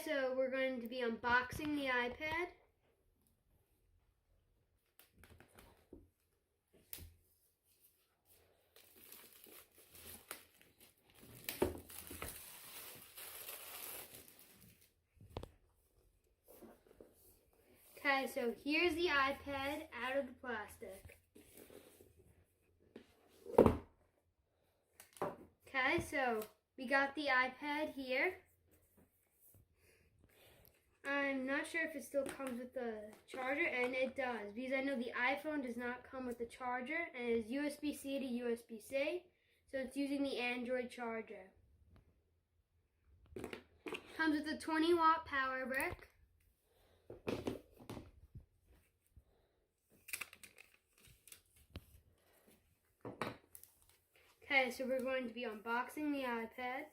so we're going to be unboxing the iPad. Okay, so here's the iPad out of the plastic. Okay, so we got the iPad here. I'm not sure if it still comes with the charger, and it does, because I know the iPhone does not come with the charger, and it is USB-C to USB-C, so it's using the Android charger. Comes with a 20-watt power brick. Okay, so we're going to be unboxing the iPad.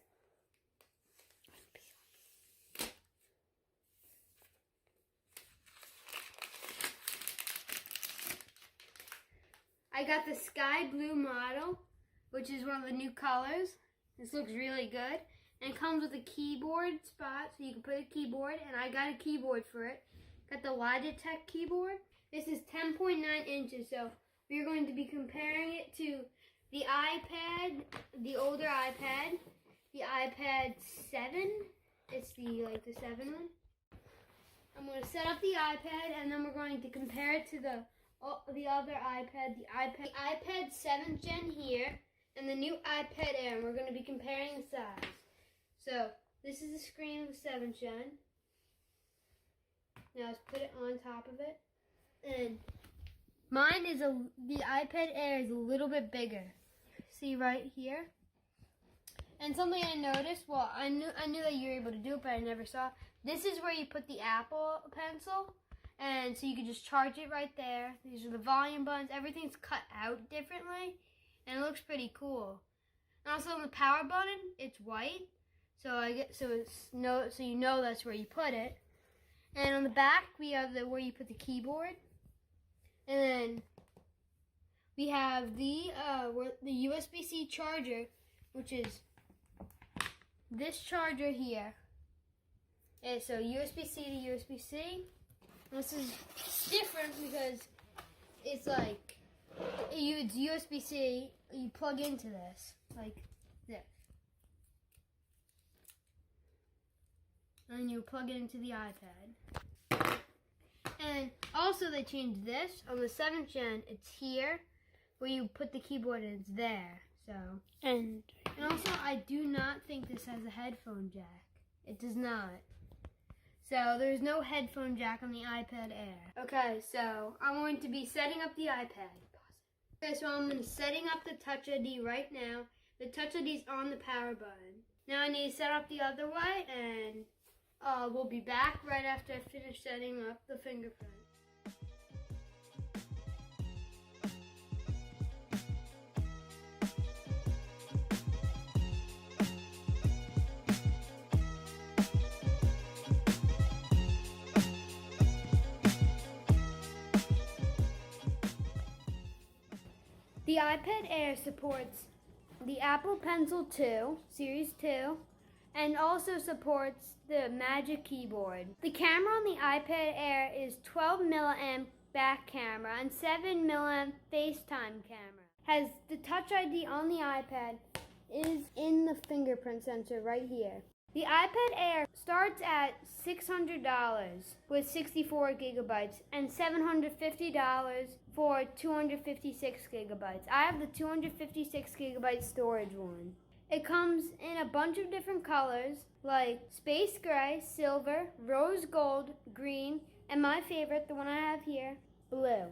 I got the sky blue model, which is one of the new colors. This looks really good. And it comes with a keyboard spot, so you can put a keyboard, and I got a keyboard for it. Got the Logitech keyboard. This is 10.9 inches, so we're going to be comparing it to the iPad, the older iPad, the iPad 7. It's the 7 one. I'm going to set up the iPad, and then we're going to compare it to the other iPad, the iPad 7th gen here, and the new iPad Air, and we're going to be comparing the size. So, this is the screen of the 7th gen. Now let's put it on top of it. And mine is the iPad Air is a little bit bigger. See right here? And something I noticed, well, I knew that you were able to do it, but I never saw. This is where you put the Apple Pencil. And so you can just charge it right there. These are the volume buttons. Everything's cut out differently, and it looks pretty cool. And also on the power button, it's white, so you know that's where you put it. And on the back, we have where you put the keyboard, and then we have the USB-C charger, which is this charger here. And so USB-C to USB-C. This is different because it's like, it's USB-C, you plug into this, like this. And you plug it into the iPad. And also they changed this. On the 7th gen, it's here, where you put the keyboard and it's there. So, and also I do not think this has a headphone jack. It does not. So there's no headphone jack on the iPad Air. Okay, so I'm going to be setting up the iPad. Okay, so I'm setting up the Touch ID right now. The Touch ID is on the power button. Now I need to set up the other way, and we'll be back right after I finish setting up the fingerprint. The iPad Air supports the Apple Pencil 2, Series 2, and also supports the Magic Keyboard. The camera on the iPad Air is 12 milliamp back camera and 7 milliamp FaceTime camera. Has the Touch ID on the iPad is in the fingerprint sensor right here. The iPad Air starts at $600 with 64 gigabytes and $750 for 256 gigabytes. I have the 256 gigabyte storage one. It comes in a bunch of different colors like space gray, silver, rose gold, green, and my favorite, the one I have here, blue.